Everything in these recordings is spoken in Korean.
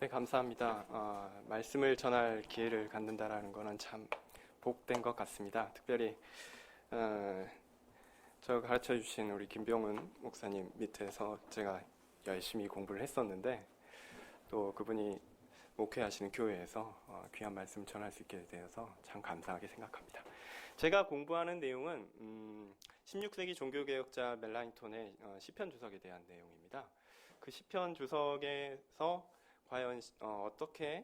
네, 감사합니다. 말씀을 전할 기회를 갖는다라는 것은 참 복된 것 같습니다. 특별히 저 가르쳐 주신 우리 김병훈 목사님 밑에서 제가 열심히 공부를 했었는데 또 그분이 목회하시는 교회에서 귀한 말씀 전할 수 있게 되어서 참 감사하게 생각합니다. 제가 공부하는 내용은 16세기 종교개혁자 멜라니톤의 시편 주석에 대한 내용입니다. 그 시편 주석에서 과연 어떻게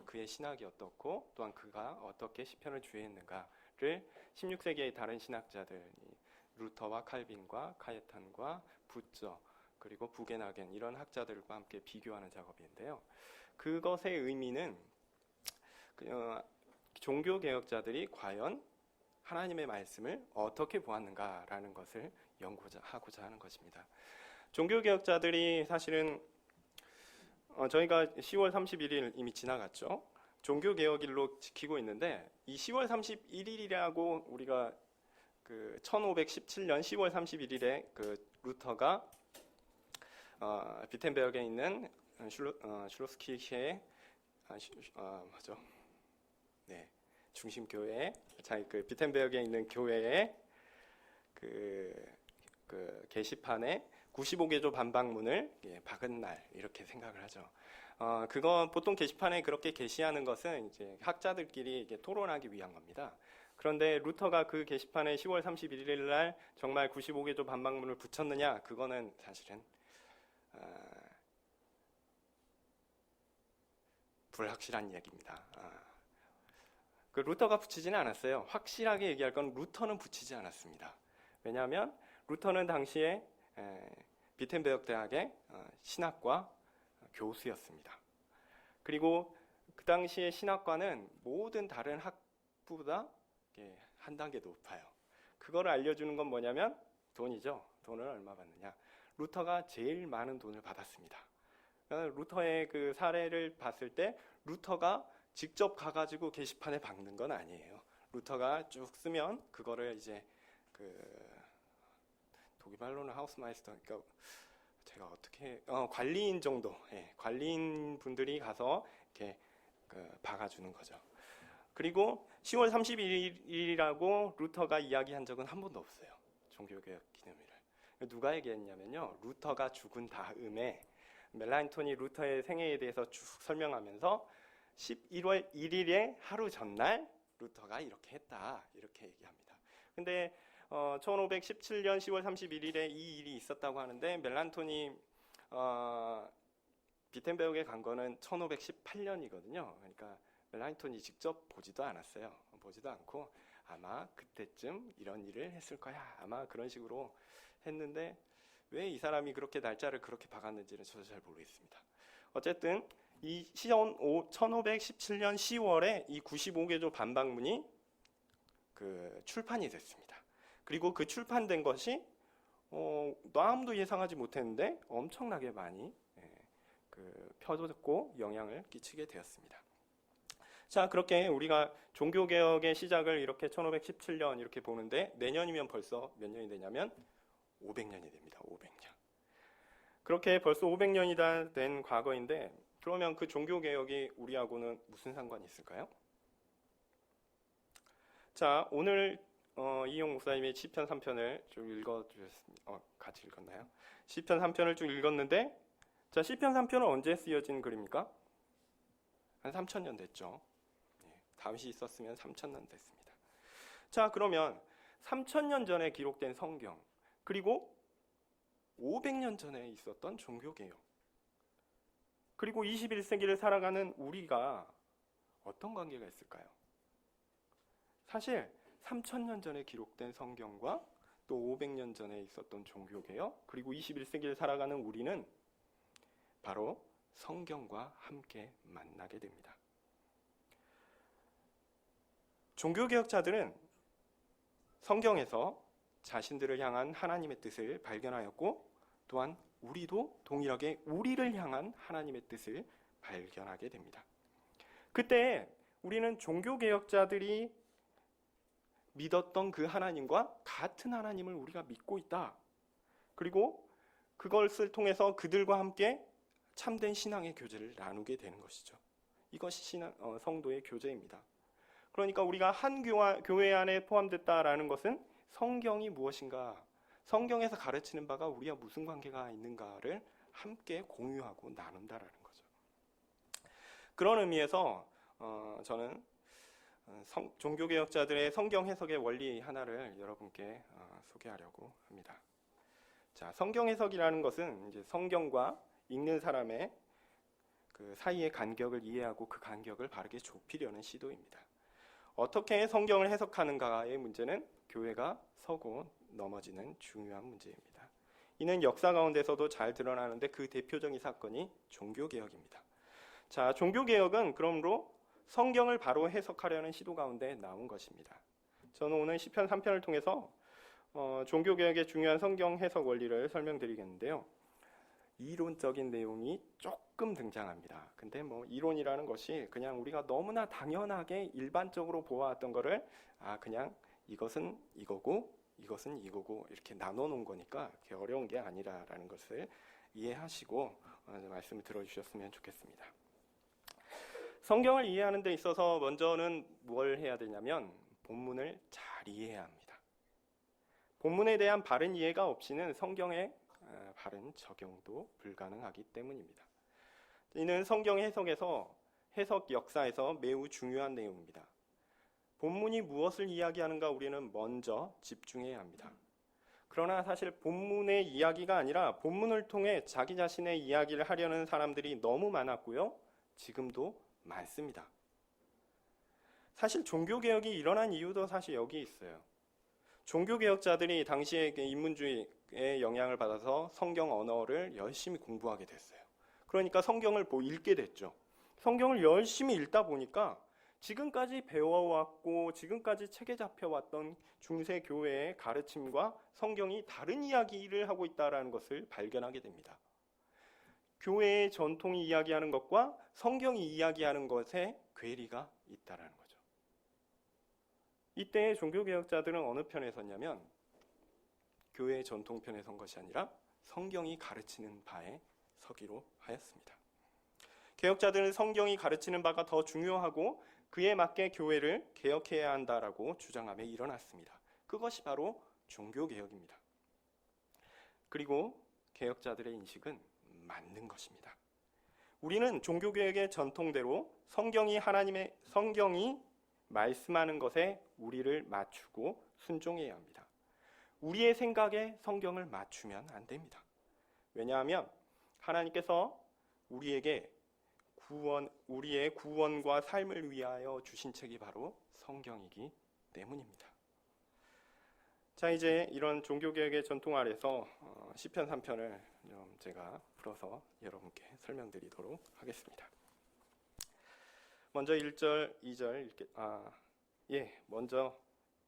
그의 신학이 어떻고 또한 그가 어떻게 시편을 주의했는가를 16세기의 다른 신학자들 루터와 칼빈과 카예탄과 부처 그리고 부게나겐 이런 학자들과 함께 비교하는 작업인데요. 그것의 의미는 종교개혁자들이 과연 하나님의 말씀을 어떻게 보았는가라는 것을 연구하고자 하는 것입니다. 종교개혁자들이 사실은 저희가 10월 31일 이미 지나갔죠. 종교개혁일로 지키고 있는데 이 10월 31일이라고 우리가 1517년 10월 31일에 루터가 비텐베르크에 있는 슐로스키히의 중심교회, 비텐베르크에 있는 교회의 게시판에 95개조 반박문을 박은 날 이렇게 생각을 하죠. 그거 보통 게시판에 그렇게 게시하는 것은 이제 학자들끼리 토론하기 위한 겁니다. 그런데 루터가 그 게시판에 10월 31일 날 정말 95개조 반박문을 붙였느냐? 그거는 사실은 불확실한 얘기입니다. 루터가 붙이지는 않았어요. 확실하게 얘기할 건 루터는 붙이지 않았습니다. 왜냐하면 루터는 당시에 비텐베르크 대학의 신학과 교수였습니다. 그리고 그 당시에 신학과는 모든 다른 학부보다 한 단계 높아요. 그거를 알려주는 건 뭐냐면 돈이죠. 돈을 얼마 받느냐. 루터가 제일 많은 돈을 받았습니다. 루터의 그 사례를 봤을 때 루터가 직접 가가지고 게시판에 박는 건 아니에요. 루터가 쭉 쓰면 그거를 이제 독일말로는 하우스마이스터, 그러니까 제가 어떻게 관리인 정도, 관리인 분들이 가서 이렇게 박아주는 거죠. 그리고 10월 31일이라고 루터가 이야기한 적은 한 번도 없어요. 종교개혁 기념일을. 누가 얘기했냐면요, 루터가 죽은 다음에 멜라니톤이 루터의 생애에 대해서 쭉 설명하면서 11월 1일에 하루 전날 루터가 이렇게 했다 이렇게 얘기합니다. 근데 1517년 10월 31일에 이 일이 있었다고 하는데 멜라니톤이 비텐베르크에 간 거는 1518년이거든요. 그러니까 멜라니톤이 직접 보지도 않았어요. 보지도 않고 아마 그때쯤 이런 일을 했을 거야. 아마 그런 식으로 했는데 왜 이 사람이 그렇게 날짜를 그렇게 박았는지는 저도 잘 모르겠습니다. 어쨌든 이 1517년 10월에 이 95개조 반박문이 출판이 됐습니다. 그리고 그 출판된 것이 아무도 예상하지 못했는데 엄청나게 많이 펴졌고 영향을 끼치게 되었습니다. 자, 그렇게 우리가 종교개혁의 시작을 이렇게 1517년 이렇게 보는데 내년이면 벌써 몇 년이 되냐면 500년이 됩니다. 500년. 그렇게 벌써 500년이 다 된 과거인데 그러면 그 종교개혁이 우리하고는 무슨 상관이 있을까요? 자, 오늘 이용 목사님이 시편 3편을 좀 읽어주셨습니다. 같이 읽었나요? 시편 3편을 쭉 읽었는데 자, 시편 3편은 언제 쓰여진 글입니까? 한 3000년 됐죠. 다윗이 있었으면 3000년 됐습니다. 자, 그러면 3000년 전에 기록된 성경 그리고 500년 전에 있었던 종교개혁 그리고 21세기를 살아가는 우리가 어떤 관계가 있을까요? 사실 3000년 전에 기록된 성경과 또 500년 전에 있었던 종교개혁 그리고 21세기를 살아가는 우리는 바로 성경과 함께 만나게 됩니다. 종교개혁자들은 성경에서 자신들을 향한 하나님의 뜻을 발견하였고 또한 우리도 동일하게 우리를 향한 하나님의 뜻을 발견하게 됩니다. 그때 우리는 종교개혁자들이 믿었던 그 하나님과 같은 하나님을 우리가 믿고 있다. 그리고 그것을 통해서 그들과 함께 참된 신앙의 교제를 나누게 되는 것이죠. 이것이 성도의 교제입니다. 그러니까 우리가 한 교회 안에 포함됐다라는 것은 성경이 무엇인가, 성경에서 가르치는 바가 우리와 무슨 관계가 있는가를 함께 공유하고 나눈다라는 거죠. 그런 의미에서 저는 종교개혁자들의 성경 해석의 원리 하나를 여러분께 소개하려고 합니다. 자, 성경 해석이라는 것은 이제 성경과 읽는 사람의 그 사이의 간격을 이해하고 그 간격을 바르게 좁히려는 시도입니다. 어떻게 성경을 해석하는가의 문제는 교회가 서고 넘어지는 중요한 문제입니다. 이는 역사 가운데서도 잘 드러나는데 그 대표적인 사건이 종교개혁입니다. 자, 종교개혁은 그러므로 성경을 바로 해석하려는 시도 가운데 나온 것입니다. 저는 오늘 시편 3편을 통해서 종교개혁의 중요한 성경 해석 원리를 설명드리겠는데요. 이론적인 내용이 조금 등장합니다. 근데 이론이라는 것이 그냥 우리가 너무나 당연하게 일반적으로 보아왔던 거를 그냥 이것은 이거고 이것은 이거고 이렇게 나눠 놓은 거니까 그렇게 어려운 게 아니라라는 것을 이해하시고 말씀을 들어주셨으면 좋겠습니다. 성경을 이해하는 데 있어서 먼저는 뭘 해야 되냐면 본문을 잘 이해해야 합니다. 본문에 대한 바른 이해가 없이는 성경의 바른 적용도 불가능하기 때문입니다. 이는 성경 해석에서 해석 역사에서 매우 중요한 내용입니다. 본문이 무엇을 이야기하는가 우리는 먼저 집중해야 합니다. 그러나 사실 본문의 이야기가 아니라 본문을 통해 자기 자신의 이야기를 하려는 사람들이 너무 많았고요. 지금도 많습니다. 사실 종교개혁이 일어난 이유도 사실 여기 있어요. 종교개혁자들이 당시에 인문주의의 영향을 받아서 성경 언어를 열심히 공부하게 됐어요. 그러니까 성경을 읽게 됐죠. 성경을 열심히 읽다 보니까 지금까지 배워왔고 지금까지 책에 잡혀왔던 중세 교회의 가르침과 성경이 다른 이야기를 하고 있다는 것을 발견하게 됩니다. 교회의 전통이 이야기하는 것과 성경이 이야기하는 것에 괴리가 있다는 거죠. 이때 종교개혁자들은 어느 편에 섰냐면 교회의 전통편에 선 것이 아니라 성경이 가르치는 바에 서기로 하였습니다. 개혁자들은 성경이 가르치는 바가 더 중요하고 그에 맞게 교회를 개혁해야 한다라고 주장하며 일어났습니다. 그것이 바로 종교개혁입니다. 그리고 개혁자들의 인식은 맞는 것입니다. 우리는 종교개혁의 전통대로 성경이 말씀하는 것에 우리를 맞추고 순종해야 합니다. 우리의 생각에 성경을 맞추면 안 됩니다. 왜냐하면 하나님께서 우리의 구원과 삶을 위하여 주신 책이 바로 성경이기 때문입니다. 자, 이제 이런 종교개혁의 전통 아래서 시편 3편을 좀 제가 풀어서 여러분께 설명드리도록 하겠습니다. 먼저 1절, 2절 먼저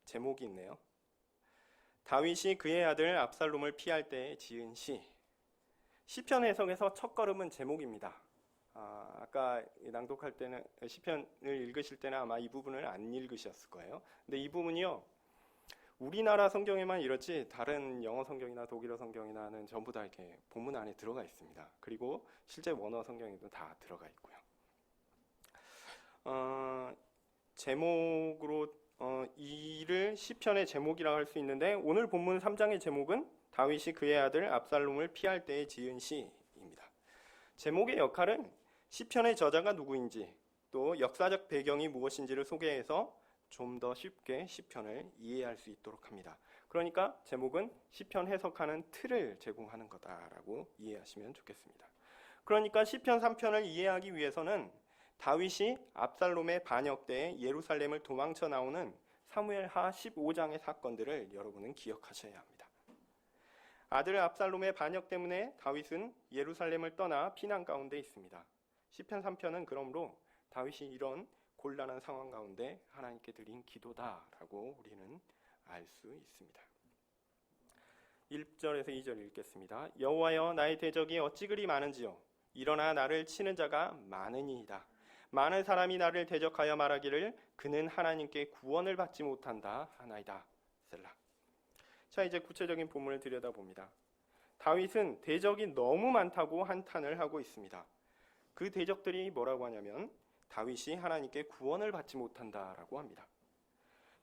제목이 있네요. 다윗이 그의 아들 압살롬을 피할 때 지은 시. 시편 해석에서 첫걸음은 제목입니다. 아까 낭독할 때는 시편을 읽으실 때는 아마 이 부분을 안 읽으셨을 거예요. 근데 이 부분이요, 우리나라 성경에만 이렇지 다른 영어 성경이나 독일어 성경이나는 전부 다 이렇게 본문 안에 들어가 있습니다. 그리고 실제 원어 성경에도 다 들어가 있고요. 제목으로 이를 시편의 제목이라고 할 수 있는데 오늘 본문 3장의 제목은 다윗이 그의 아들 압살롬을 피할 때에 지은 시입니다. 제목의 역할은 시편의 저자가 누구인지 또 역사적 배경이 무엇인지를 소개해서 좀 더 쉽게 시편을 이해할 수 있도록 합니다. 그러니까 제목은 시편 해석하는 틀을 제공하는 거다라고 이해하시면 좋겠습니다. 그러니까 시편 3편을 이해하기 위해서는 다윗이 압살롬의 반역 때에 예루살렘을 도망쳐 나오는 사무엘하 15장의 사건들을 여러분은 기억하셔야 합니다. 아들 압살롬의 반역 때문에 다윗은 예루살렘을 떠나 피난 가운데 있습니다. 시편 3편은 그러므로 다윗이 이런 곤란한 상황 가운데 하나님께 드린 기도다라고 우리는 알 수 있습니다. 1절에서 2절 읽겠습니다. 여호와여, 나의 대적이 어찌 그리 많은지요. 일어나 나를 치는 자가 많으니이다. 많은 사람이 나를 대적하여 말하기를 그는 하나님께 구원을 받지 못한다 하나이다. 셀라. 자, 이제 구체적인 본문을 들여다봅니다. 다윗은 대적이 너무 많다고 한탄을 하고 있습니다. 그 대적들이 뭐라고 하냐면 다윗이 하나님께 구원을 받지 못한다라고 합니다.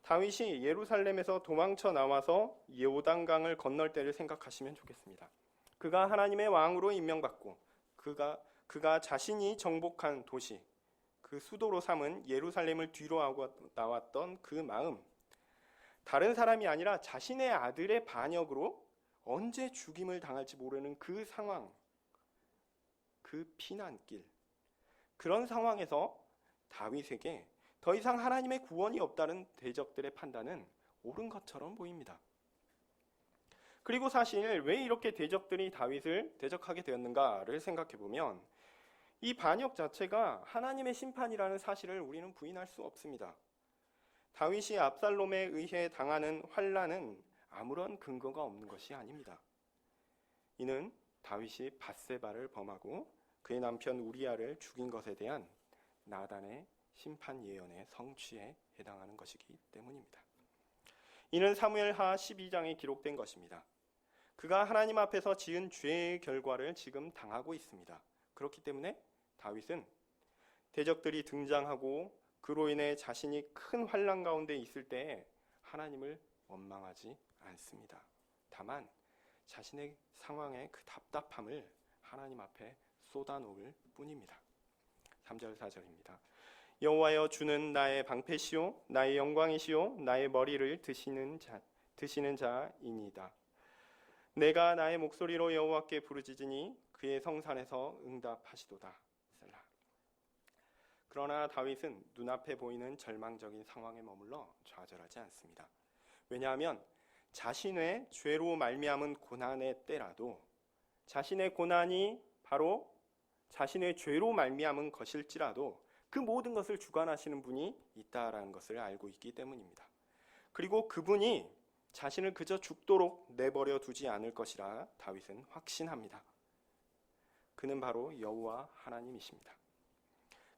다윗이 예루살렘에서 도망쳐 나와서 요단강을 건널 때를 생각하시면 좋겠습니다. 그가 하나님의 왕으로 임명받고 그가 자신이 정복한 도시, 그 수도로 삼은 예루살렘을 뒤로 하고 나왔던 그 마음, 다른 사람이 아니라 자신의 아들의 반역으로 언제 죽임을 당할지 모르는 그 상황, 그 피난길, 그런 상황에서 다윗에게 더 이상 하나님의 구원이 없다는 대적들의 판단은 옳은 것처럼 보입니다. 그리고 사실 왜 이렇게 대적들이 다윗을 대적하게 되었는가를 생각해 보면 이 반역 자체가 하나님의 심판이라는 사실을 우리는 부인할 수 없습니다. 다윗이 압살롬에 의해 당하는 환난은 아무런 근거가 없는 것이 아닙니다. 이는 다윗이 밧세바를 범하고 그의 남편 우리아를 죽인 것에 대한 나단의 심판 예언의 성취에 해당하는 것이기 때문입니다. 이는 사무엘하 12장에 기록된 것입니다. 그가 하나님 앞에서 지은 죄의 결과를 지금 당하고 있습니다. 그렇기 때문에 다윗은 대적들이 등장하고 그로 인해 자신이 큰 환난 가운데 있을 때에 하나님을 원망하지 않습니다. 다만 자신의 상황의 그 답답함을 하나님 앞에 쏟아놓을 뿐입니다. 3절 4절입니다. 여호와여, 주는 나의 방패시요 나의 영광이시요 나의 머리를 드시는 자이니다. 내가 나의 목소리로 여호와께 부르짖으니 그의 성산에서 응답하시도다. 셀라. 그러나 다윗은 눈앞에 보이는 절망적인 상황에 머물러 좌절하지 않습니다. 왜냐하면 자신의 죄로 말미암은 고난의 때라도 자신의 고난이 바로 자신의 죄로 말미암은 것일지라도 그 모든 것을 주관하시는 분이 있다라는 것을 알고 있기 때문입니다. 그리고 그분이 자신을 그저 죽도록 내버려 두지 않을 것이라 다윗은 확신합니다. 그는 바로 여호와 하나님이십니다.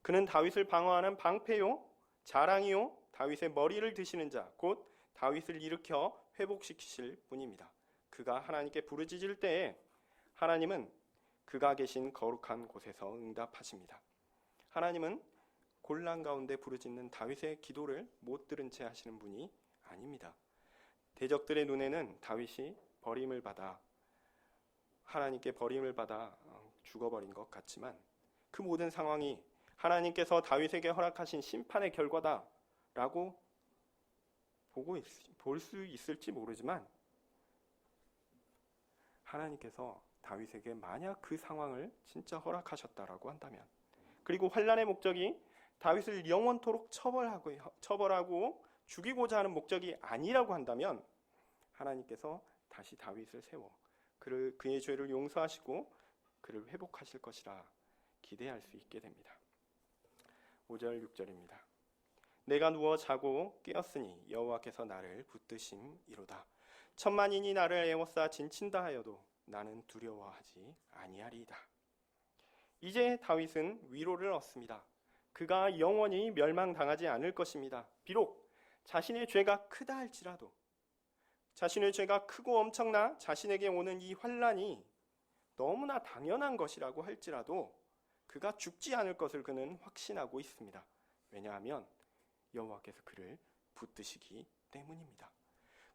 그는 다윗을 방어하는 방패요, 자랑이요, 다윗의 머리를 드시는 자, 곧 다윗을 일으켜 회복시키실 분입니다. 그가 하나님께 부르짖을 때에 하나님은 그가 계신 거룩한 곳에서 응답하십니다. 하나님은 곤란 가운데 부르짖는 다윗의 기도를 못 들은 채 하시는 분이 아닙니다. 대적들의 눈에는 다윗이 하나님께 버림을 받아 죽어버린 것 같지만 그 모든 상황이 하나님께서 다윗에게 허락하신 심판의 결과다라고 볼 수 있을지 모르지만 하나님께서 다윗에게 만약 그 상황을 진짜 허락하셨다라고 한다면, 그리고 환난의 목적이 다윗을 영원토록 처벌하고 죽이고자 하는 목적이 아니라고 한다면 하나님께서 다시 다윗을 세워 그의 죄를 용서하시고 그를 회복하실 것이라 기대할 수 있게 됩니다. 5절 6절입니다. 내가 누워 자고 깨었으니 여호와께서 나를 붙드심이로다. 천만인이 나를 에워싸 진친다 하여도 나는 두려워하지 아니하리이다. 이제 다윗은 위로를 얻습니다. 그가 영원히 멸망당하지 않을 것입니다. 비록 자신의 죄가 크다 할지라도, 자신의 죄가 크고 엄청나 자신에게 오는 이 환난이 너무나 당연한 것이라고 할지라도 그가 죽지 않을 것을 그는 확신하고 있습니다. 왜냐하면 여호와께서 그를 붙드시기 때문입니다.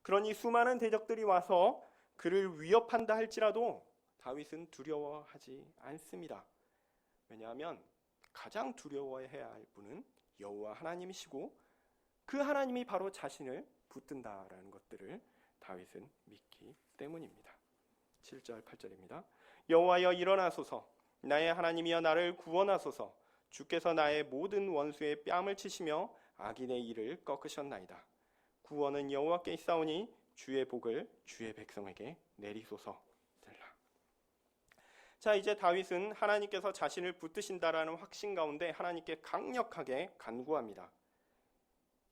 그러니 수많은 대적들이 와서 그를 위협한다 할지라도 다윗은 두려워하지 않습니다. 왜냐하면 가장 두려워해야 할 분은 여호와 하나님이시고 그 하나님이 바로 자신을 붙든다라는 것들을 다윗은 믿기 때문입니다. 7절 8절입니다. 여호와여, 일어나소서. 나의 하나님이여, 나를 구원하소서. 주께서 나의 모든 원수의 뺨을 치시며 악인의 일을 꺾으셨나이다. 구원은 여호와께 있사오니 주의 복을 주의 백성에게 내리소서. 자, 이제 다윗은 하나님께서 자신을 붙드신다라는 확신 가운데 하나님께 강력하게 간구합니다.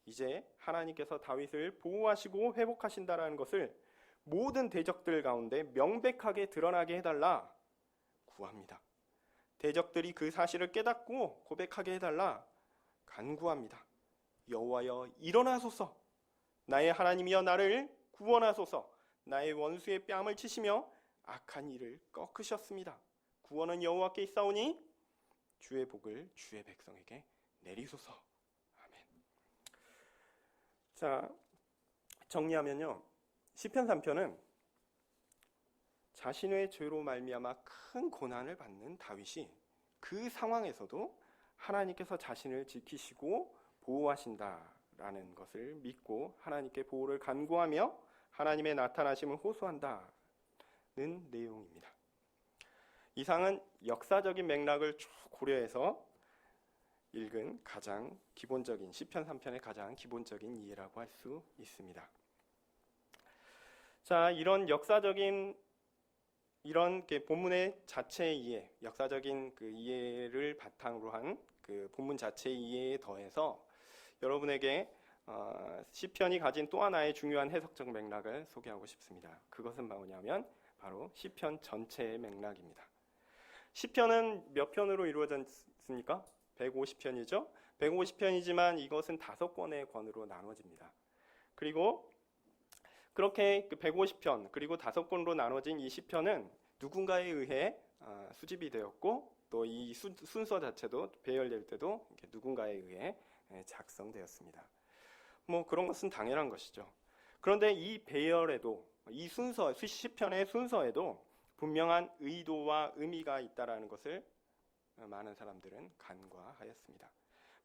이제 하나님께서 다윗을 보호하시고 회복하신다라는 것을 모든 대적들 가운데 명백하게 드러나게 해달라 구합니다. 대적들이 그 사실을 깨닫고 고백하게 해달라 간구합니다. 여호와여, 일어나소서. 나의 하나님이여, 나를 구원하소서. 나의 원수의 뺨을 치시며 악한 일을 꺾으셨습니다. 구원은 여호와께 있사오니 주의 복을 주의 백성에게 내리소서. 아멘. 자, 정리하면요, 시편 3편은 자신의 죄로 말미암아 큰 고난을 받는 다윗이 그 상황에서도 하나님께서 자신을 지키시고 보호하신다라는 것을 믿고 하나님께 보호를 간구하며 하나님의 나타나심을 호소한다는 내용입니다. 이상은 역사적인 맥락을 쭉 고려해서 읽은 가장 기본적인 시편 3편의 가장 기본적인 이해라고 할 수 있습니다. 자, 이런 역사적인 이런 본문의 자체의 이해, 역사적인 그 이해를 바탕으로 한 그 본문 자체의 이해에 더해서 여러분에게 시편이 가진 또 하나의 중요한 해석적 맥락을 소개하고 싶습니다. 그것은 뭐냐면 바로 시편 전체의 맥락입니다. 시편은 몇 편으로 이루어졌습니까? 150편이죠. 150편이지만 이것은 5권의 권으로 나눠집니다. 그리고 그렇게 150편 그리고 5권으로 나눠진 이 시편은 누군가에 의해 수집이 되었고 또 이 순서 자체도 배열될 때도 누군가에 의해 작성되었습니다. 뭐 그런 것은 당연한 것이죠. 그런데 이 배열에도 이 순서, 시편의 순서에도 분명한 의도와 의미가 있다라는 것을 많은 사람들은 간과하였습니다.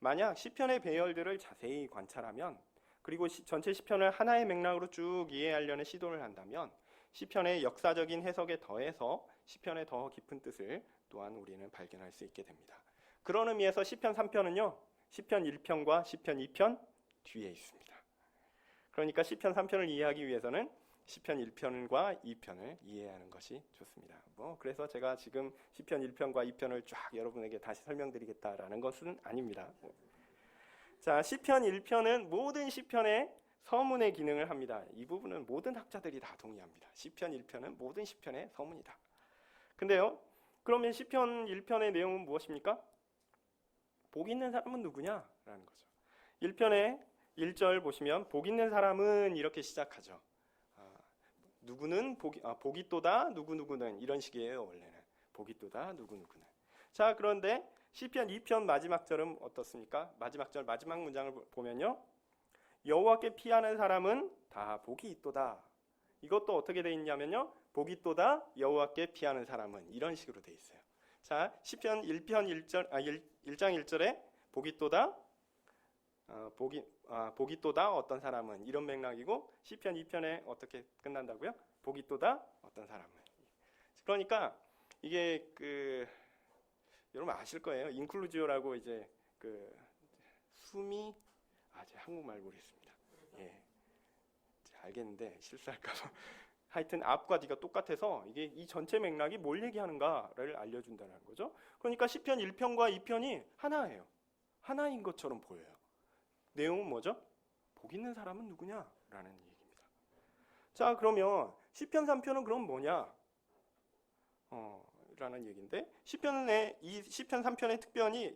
만약 시편의 배열들을 자세히 관찰하면 그리고 전체 시편을 하나의 맥락으로 쭉 이해하려는 시도를 한다면 시편의 역사적인 해석에 더해서 시편의 더 깊은 뜻을 또한 우리는 발견할 수 있게 됩니다. 그런 의미에서 시편 3편은요, 시편 1편과 시편 2편 뒤에 있습니다. 그러니까 시편 3편을 이해하기 위해서는 시편 1편과 2편을 이해하는 것이 좋습니다. 그래서 제가 지금 시편 1편과 2편을 쫙 여러분에게 다시 설명드리겠다라는 것은 아닙니다. 자, 시편 1편은 모든 시편의 서문의 기능을 합니다. 이 부분은 모든 학자들이 다 동의합니다. 시편 1편은 모든 시편의 서문이다. 근데요, 그러면 시편 1편의 내용은 무엇입니까? 복 있는 사람은 누구냐? 라는 거죠. 1편의 1절 보시면 복 있는 사람은 이렇게 시작하죠. 누구는 복이 또다 누구누구는 이런 식이에요. 원래는 복이 또다 누구누구는. 자, 그런데 시편 2편 마지막 절은 어떻습니까? 마지막 절 마지막 문장을 보면요, 여호와께 피하는 사람은 다 복이 있도다. 이것도 어떻게 돼 있냐면요, 복이 또다 여호와께 피하는 사람은 이런 식으로 돼 있어요. 자, 시편 1편 1장 1절에 복이 또다 복이 또다 어떤 사람은 이런 맥락이고, 시편 2편에 어떻게 끝난다고요? 복이 또다 어떤 사람은. 그러니까 이게 여러분 아실 거예요. 인클루지오라고 이제 숨이 제가 한국말 모르겠습니다. 예, 알겠는데 실수할까봐. 하여튼 앞과 뒤가 똑같아서 이게 이 전체 맥락이 뭘 얘기하는가를 알려준다는 거죠. 그러니까 시편 1편과 2편이 하나예요. 하나인 것처럼 보여요. 내용은 뭐죠? 복 있는 사람은 누구냐라는 얘기입니다. 자, 그러면 시편 3편은 그럼 뭐냐? 라는 얘기인데, 이 시편 3편에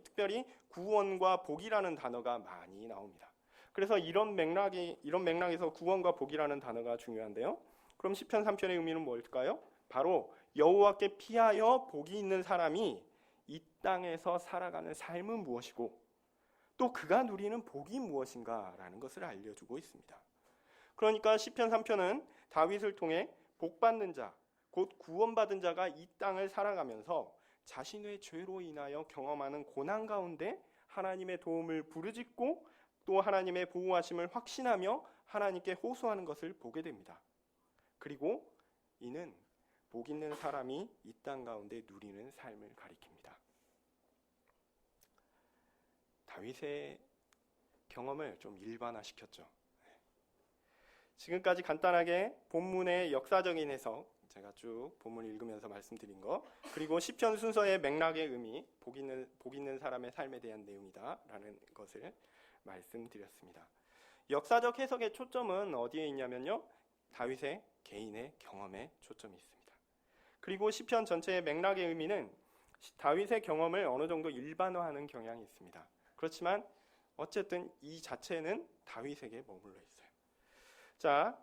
특별히 구원과 복이라는 단어가 많이 나옵니다. 그래서 이런 맥락에서 구원과 복이라는 단어가 중요한데요. 그럼 시편 3편의 의미는 뭘까요? 바로 여호와께 피하여 복이 있는 사람이 이 땅에서 살아가는 삶은 무엇이고 또 그가 누리는 복이 무엇인가라는 것을 알려주고 있습니다. 그러니까 시편 3편은 다윗을 통해 복받는 자, 곧 구원받은 자가 이 땅을 살아가면서 자신의 죄로 인하여 경험하는 고난 가운데 하나님의 도움을 부르짖고 또 하나님의 보호하심을 확신하며 하나님께 호소하는 것을 보게 됩니다. 그리고 이는 복 있는 사람이 이 땅 가운데 누리는 삶을 가리킵니다. 다윗의 경험을 좀 일반화시켰죠. 지금까지 간단하게 본문의 역사적인 해석, 제가 쭉 본문을 읽으면서 말씀드린 거, 그리고 시편 순서의 맥락의 의미, 복 있는 사람의 삶에 대한 내용이다라는 것을 말씀드렸습니다. 역사적 해석의 초점은 어디에 있냐면요, 다윗의 개인의 경험에 초점이 있습니다. 그리고 시편 전체의 맥락의 의미는 다윗의 경험을 어느 정도 일반화하는 경향이 있습니다. 그렇지만 어쨌든 이 자체는 다윗에게 머물러 있어요. 자,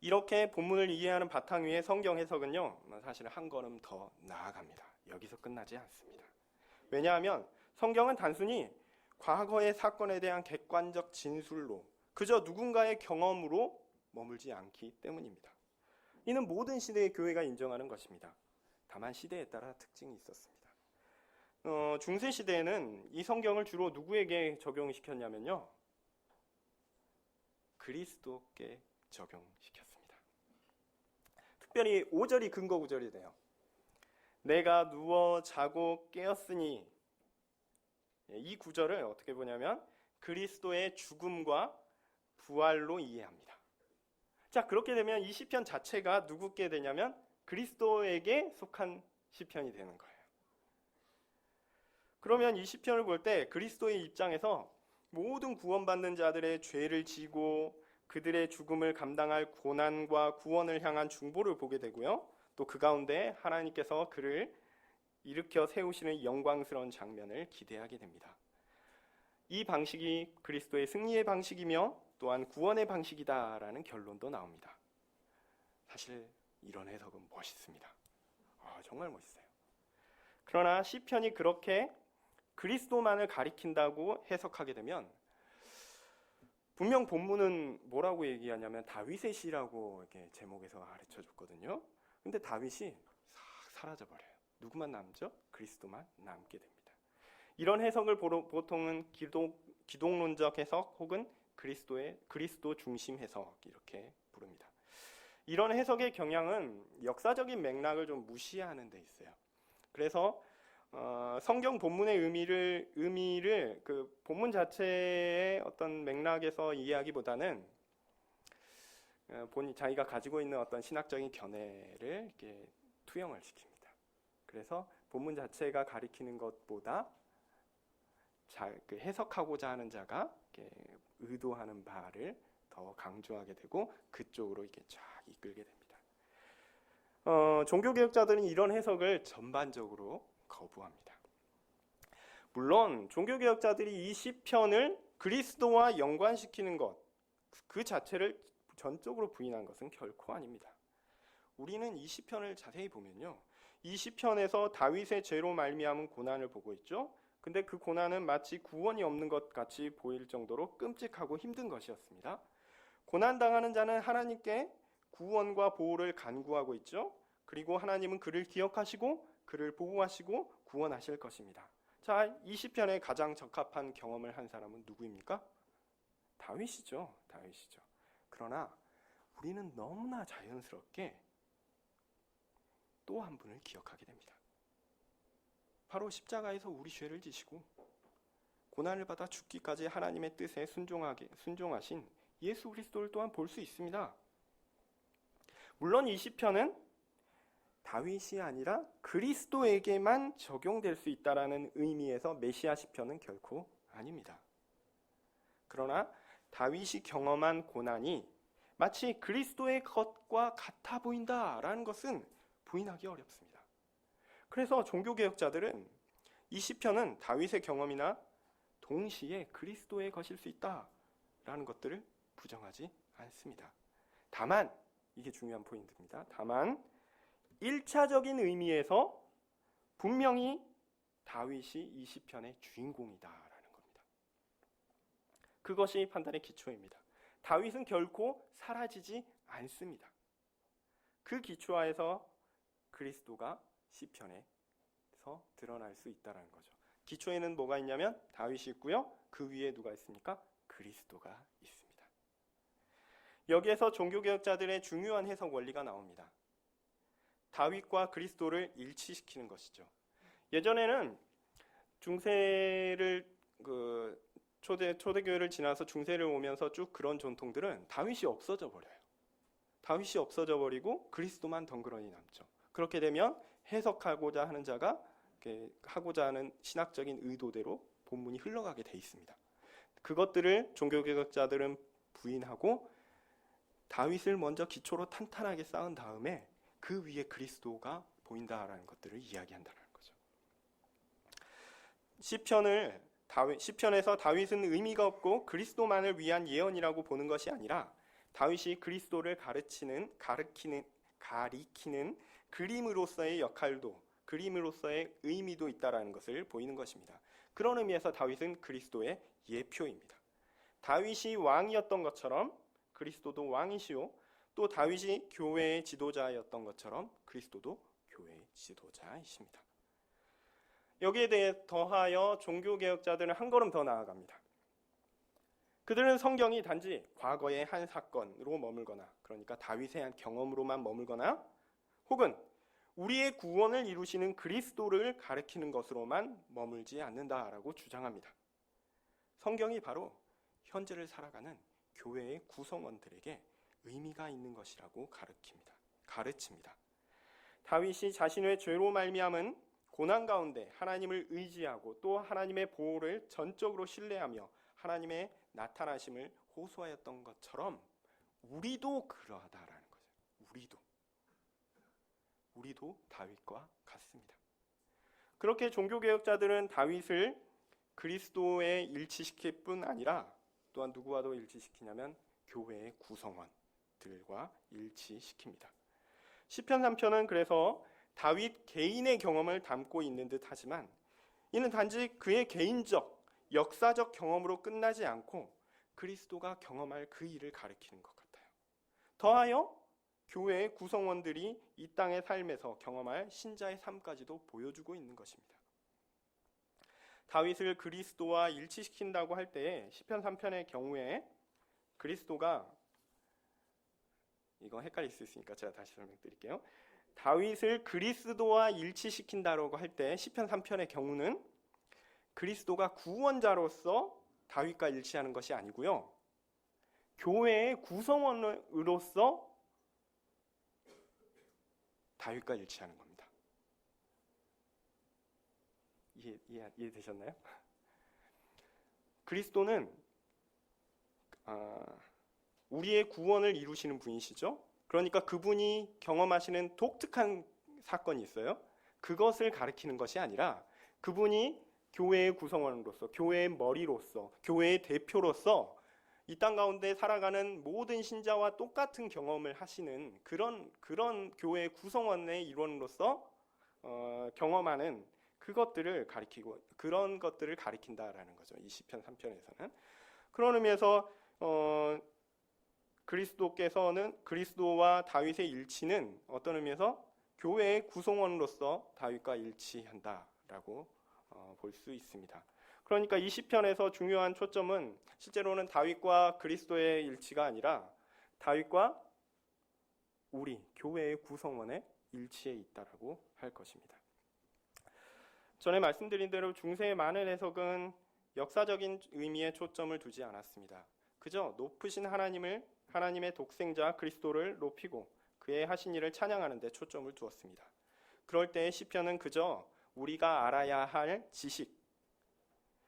이렇게 본문을 이해하는 바탕 위에 성경 해석은요, 사실 한 걸음 더 나아갑니다. 여기서 끝나지 않습니다. 왜냐하면 성경은 단순히 과거의 사건에 대한 객관적 진술로 그저 누군가의 경험으로 머물지 않기 때문입니다. 이는 모든 시대의 교회가 인정하는 것입니다. 다만 시대에 따라 특징이 있었습니다. 중세 시대에는 이 성경을 주로 누구에게 적용시켰냐면요, 그리스도께 적용시켰습니다. 특별히 5절이 근거 구절이 돼요. 내가 누워 자고 깨었으니, 이 구절을 어떻게 보냐면 그리스도의 죽음과 부활로 이해합니다. 자, 그렇게 되면 이 시편 자체가 누구께 되냐면 그리스도에게 속한 시편이 되는 거예요. 그러면 이 시편을 볼 때 그리스도의 입장에서 모든 구원받는 자들의 죄를 지고 그들의 죽음을 감당할 고난과 구원을 향한 중보를 보게 되고요. 또 그 가운데 하나님께서 그를 일으켜 세우시는 영광스러운 장면을 기대하게 됩니다. 이 방식이 그리스도의 승리의 방식이며 또한 구원의 방식이다라는 결론도 나옵니다. 사실 이런 해석은 멋있습니다. 정말 멋있어요. 그러나 시편이 그렇게 그리스도만을 가리킨다고 해석하게 되면 분명 본문은 뭐라고 얘기하냐면 다윗의 시라고 이렇게 제목에서 가르쳐줬거든요. 근데 다윗이 싹 사라져버려요. 누구만 남죠? 그리스도만 남게 됩니다. 이런 해석을 보통은 기독론적 해석 혹은 그리스도 중심 해석 이렇게 부릅니다. 이런 해석의 경향은 역사적인 맥락을 좀 무시하는 데 있어요. 그래서 성경 본문의 의미를 그 본문 자체의 어떤 맥락에서 이해하기보다는 자기가 가지고 있는 어떤 신학적인 견해를 이렇게 투영을 시킵니다. 그래서 본문 자체가 가리키는 것보다 그 해석하고자 하는 자가 의도하는 바를 더 강조하게 되고 그쪽으로 이렇게 쫙 이끌게 됩니다. 종교개혁자들은 이런 해석을 전반적으로 거부합니다. 물론 종교개혁자들이 이 시편을 그리스도와 연관시키는 것 그 자체를 전적으로 부인한 것은 결코 아닙니다. 우리는 이 시편을 자세히 보면요, 이 시편에서 다윗의 죄로 말미암은 고난을 보고 있죠. 근데 그 고난은 마치 구원이 없는 것 같이 보일 정도로 끔찍하고 힘든 것이었습니다. 고난당하는 자는 하나님께 구원과 보호를 간구하고 있죠. 그리고 하나님은 그를 기억하시고 그를 보호하시고 구원하실 것입니다. 자, 이 시편에 가장 적합한 경험을 한 사람은 누구입니까? 다윗이죠. 그러나 우리는 너무나 자연스럽게 또 한 분을 기억하게 됩니다. 바로 십자가에서 우리 죄를 지시고 고난을 받아 죽기까지 하나님의 뜻에 순종하신 예수 그리스도를 또한 볼 수 있습니다. 물론 이 시편은 다윗이 아니라 그리스도에게만 적용될 수 있다라는 의미에서 메시아 시편은 결코 아닙니다. 그러나 다윗이 경험한 고난이 마치 그리스도의 것과 같아 보인다라는 것은 부인하기 어렵습니다. 그래서 종교개혁자들은 이 시편은 다윗의 경험이나 동시에 그리스도의 것일 수 있다라는 것들을 부정하지 않습니다. 다만 이게 중요한 포인트입니다. 다만 1차적인 의미에서 분명히 다윗이 이 시편의 주인공이다라는 겁니다. 그것이 판단의 기초입니다. 다윗은 결코 사라지지 않습니다. 그 기초하에서 그리스도가 시편에서 드러날 수 있다는 거죠. 기초에는 뭐가 있냐면 다윗이 있고요. 그 위에 누가 있습니까? 그리스도가 있습니다. 여기에서 종교개혁자들의 중요한 해석 원리가 나옵니다. 다윗과 그리스도를 일치시키는 것이죠. 예전에는 중세를 초대교회를 지나서 중세를 오면서 쭉 그런 전통들은 다윗이 없어져 버려요. 다윗이 없어져 버리고 그리스도만 덩그러니 남죠. 그렇게 되면 해석하고자 하는 자가 하고자 하는 신학적인 의도대로 본문이 흘러가게 돼 있습니다. 그것들을 종교개혁자들은 부인하고 다윗을 먼저 기초로 탄탄하게 쌓은 다음에 그 위에 그리스도가 보인다라는 것들을 이야기한다는 거죠. 시편에서 다윗은 의미가 없고 그리스도만을 위한 예언이라고 보는 것이 아니라 다윗이 그리스도를 가리키는 그림으로서의 역할도 그림으로서의 의미도 있다라는 것을 보이는 것입니다. 그런 의미에서 다윗은 그리스도의 예표입니다. 다윗이 왕이었던 것처럼 그리스도도 왕이시요, 또 다윗이 교회의 지도자였던 것처럼 그리스도도 교회의 지도자이십니다. 여기에 대해 더하여 종교개혁자들은 한 걸음 더 나아갑니다. 그들은 성경이 단지 과거의 한 사건으로 머물거나, 그러니까 다윗의 한 경험으로만 머물거나, 혹은 우리의 구원을 이루시는 그리스도를 가리키는 것으로만 머물지 않는다라고 주장합니다. 성경이 바로 현재를 살아가는 교회의 구성원들에게 의미가 있는 것이라고 가르칩니다. 다윗이 자신의 죄로 말미암은 고난 가운데 하나님을 의지하고 또 하나님의 보호를 전적으로 신뢰하며 하나님의 나타나심을 호소하였던 것처럼 우리도 그러하다라는 거죠. 우리도 다윗과 같습니다. 그렇게 종교개혁자들은 다윗을 그리스도에 일치시킬 뿐 아니라 또한 누구와도 일치시키냐면 교회의 구성원들과 일치시킵니다. 시편 3편은 그래서 다윗 개인의 경험을 담고 있는 듯 하지만 이는 단지 그의 개인적, 역사적 경험으로 끝나지 않고 그리스도가 경험할 그 일을 가리키는 것 같아요. 더하여 교회의 구성원들이 이 땅의 삶에서 경험할 신자의 삶까지도 보여주고 있는 것입니다. 다윗을 그리스도와 일치시킨다고 할 때에 시편 3편의 경우에 그리스도가, 이거 헷갈릴 수 있으니까 제가 다시 설명드릴게요. 다윗을 그리스도와 일치시킨다고 할 때 시편 3편의 경우는 그리스도가 구원자로서 다윗과 일치하는 것이 아니고요, 교회의 구성원으로서 다윗과 일치하는 겁니다. 이해되셨나요? 그리스도는 우리의 구원을 이루시는 분이시죠. 그러니까 그분이 경험하시는 독특한 사건이 있어요. 그것을 가리키는 것이 아니라 그분이 교회의 구성원으로서, 교회의 머리로서, 교회의 대표로서 이 땅 가운데 살아가는 모든 신자와 똑같은 경험을 하시는 그런 교회의 구성원의 일원으로서 경험하는 그것들을 가리키고, 그런 것들을 가리킨다라는 거죠. 이 시편 3편에서는. 그런 의미에서 그리스도와 다윗의 일치는 어떤 의미에서 교회의 구성원으로서 다윗과 일치한다라고 볼 수 있습니다. 그러니까 이 시편에서 중요한 초점은 실제로는 다윗과 그리스도의 일치가 아니라 다윗과 우리 교회의 구성원의 일치에 있다라고 할 것입니다. 전에 말씀드린 대로 중세의 많은 해석은 역사적인 의미에 초점을 두지 않았습니다. 그저 높으신 하나님의 독생자 그리스도를 높이고 그의 하신 일을 찬양하는 데 초점을 두었습니다. 그럴 때 시편은 그저 우리가 알아야 할 지식,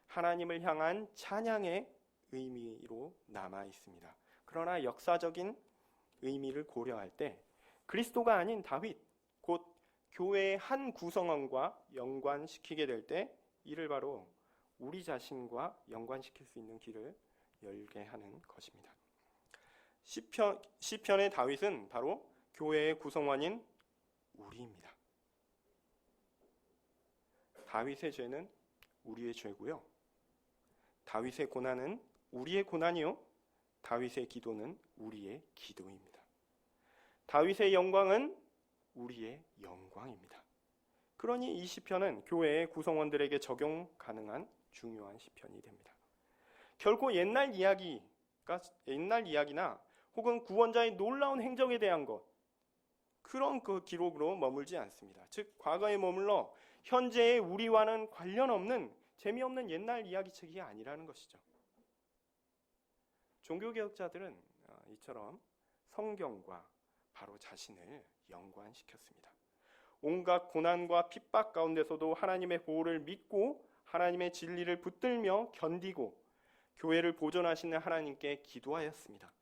하나님을 향한 찬양의 의미로 남아 있습니다. 그러나 역사적인 의미를 고려할 때 그리스도가 아닌 다윗, 곧 교회의 한 구성원과 연관시키게 될 때 이를 바로 우리 자신과 연관시킬 수 있는 길을 열게 하는 것입니다. 시편의 다윗은 바로 교회의 구성원인 우리입니다. 다윗의 죄는 우리의 죄고요, 다윗의 고난은 우리의 고난이요, 다윗의 기도는 우리의 기도입니다. 다윗의 영광은 우리의 영광입니다. 그러니 이 시편은 교회의 구성원들에게 적용 가능한 중요한 시편이 됩니다. 결코 옛날 이야기나 혹은 구원자의 놀라운 행적에 대한 것, 그런 그 기록으로 머물지 않습니다. 즉 과거에 머물러 현재의 우리와는 관련 없는 재미없는 옛날 이야기책이 아니라는 것이죠. 종교개혁자들은 이처럼 성경과 바로 자신을 연관시켰습니다. 온갖 고난과 핍박 가운데서도 하나님의 보호를 믿고 하나님의 진리를 붙들며 견디고 교회를 보존하시는 하나님께 기도하였습니다.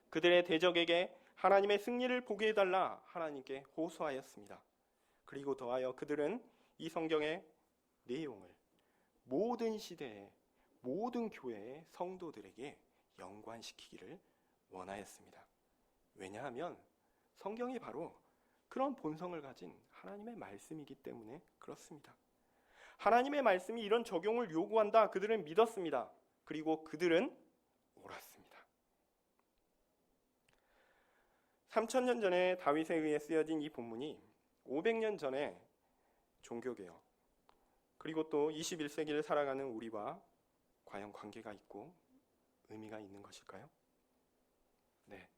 그들의 대적에게 하나님의 승리를 보게 해달라 하나님께 호소하였습니다. 그리고 더하여 그들은 이 성경의 내용을 모든 시대의 모든 교회의 성도들에게 연관시키기를 원하였습니다. 왜냐하면 성경이 바로 그런 본성을 가진 하나님의 말씀이기 때문에 그렇습니다. 하나님의 말씀이 이런 적용을 요구한다. 그들은 믿었습니다. 그리고 그들은 옳았습니다. 3000년 전에 다윗에 의해 쓰여진 이 본문이 500년 전에 종교개혁, 그리고 또 21세기를 살아가는 우리와 과연 관계가 있고 의미가 있는 것일까요? 네,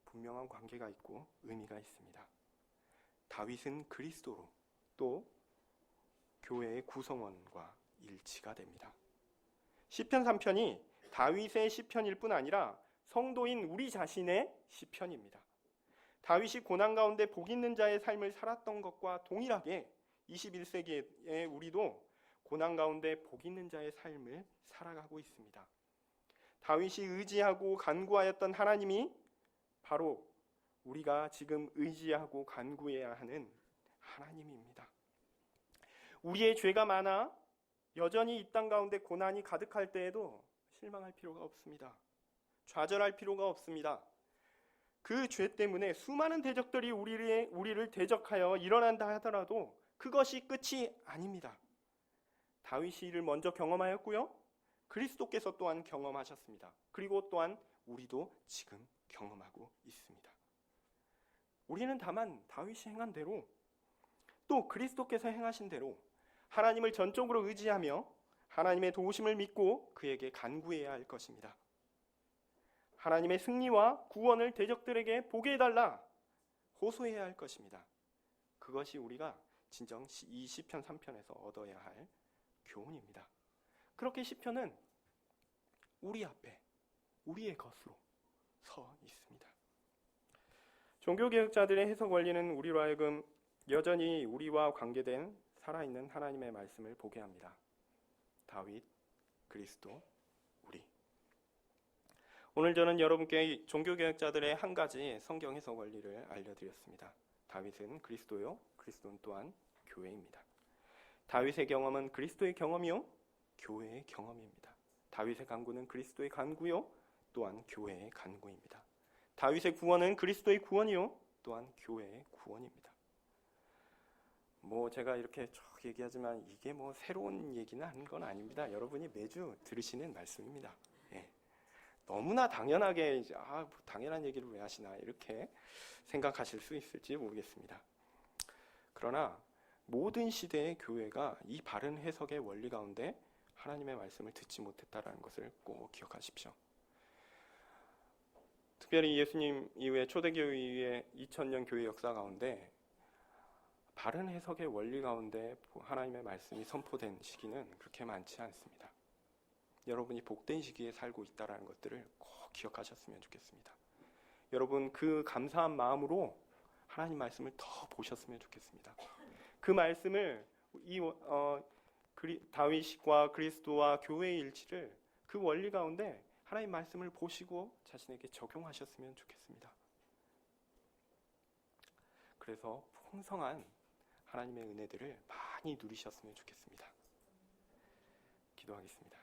분명한 관계가 있고 의미가 있습니다. 다윗은 그리스도로, 또 교회의 구성원과 일치가 됩니다. 시편 3편이 다윗의 시편일 뿐 아니라 성도인 우리 자신의 시편입니다. 다윗이 고난 가운데 복 있는 자의 삶을 살았던 것과 동일하게 21세기의 우리도 고난 가운데 복 있는 자의 삶을 살아가고 있습니다. 다윗이 의지하고 간구하였던 하나님이 바로 우리가 지금 의지하고 간구해야 하는 하나님입니다. 우리의 죄가 많아 여전히 이 땅 가운데 고난이 가득할 때에도 실망할 필요가 없습니다. 좌절할 필요가 없습니다. 그 죄 때문에 수많은 대적들이 우리를 대적하여 일어난다 하더라도 그것이 끝이 아닙니다. 다윗이 이를 먼저 경험하였고요. 그리스도께서 또한 경험하셨습니다. 그리고 또한 우리도 지금 경험하고 있습니다. 우리는 다만 다윗이 행한 대로, 또 그리스도께서 행하신 대로 하나님을 전적으로 의지하며 하나님의 도우심을 믿고 그에게 간구해야 할 것입니다. 하나님의 승리와 구원을 대적들에게 보게 해달라 호소해야 할 것입니다. 그것이 우리가 진정 이 시편 3편에서 얻어야 할 교훈입니다. 그렇게 시편은 우리 앞에 우리의 것으로 서 있습니다. 종교개혁자들의 해석 원리는 우리로 하여금 여전히 우리와 관계된 살아있는 하나님의 말씀을 보게 합니다. 다윗, 그리스도, 우리. 오늘 저는 여러분께 종교개혁자들의 한 가지 성경 해석 원리를 알려드렸습니다. 다윗은 그리스도요, 그리스도는 또한 교회입니다. 다윗의 경험은 그리스도의 경험이요, 교회의 경험입니다. 다윗의 간구는 그리스도의 간구요, 또한 교회의 간구입니다. 다윗의 구원은 그리스도의 구원이요, 또한 교회의 구원입니다. 제가 이렇게 쭉 얘기하지만 이게 새로운 얘기는 하는 건 아닙니다. 여러분이 매주 들으시는 말씀입니다. 예. 너무나 당연하게 당연한 얘기를 왜 하시나 이렇게 생각하실 수 있을지 모르겠습니다. 그러나 모든 시대의 교회가 이 바른 해석의 원리 가운데 하나님의 말씀을 듣지 못했다는 것을 꼭 기억하십시오. 특별히 예수님 이후에 초대교회 이후에 2000년 교회 역사 가운데 바른 해석의 원리 가운데 하나님의 말씀이 선포된 시기는 그렇게 많지 않습니다. 여러분이 복된 시기에 살고 있다는 것들을 꼭 기억하셨으면 좋겠습니다. 여러분 그 감사한 마음으로 하나님 말씀을 더 보셨으면 좋겠습니다. 그 말씀을 다윗과 그리스도와 교회의 일치를 그 원리 가운데 하나님 말씀을 보시고 자신에게 적용하셨으면 좋겠습니다. 그래서 풍성한 하나님의 은혜들을 많이 누리셨으면 좋겠습니다. 기도하겠습니다.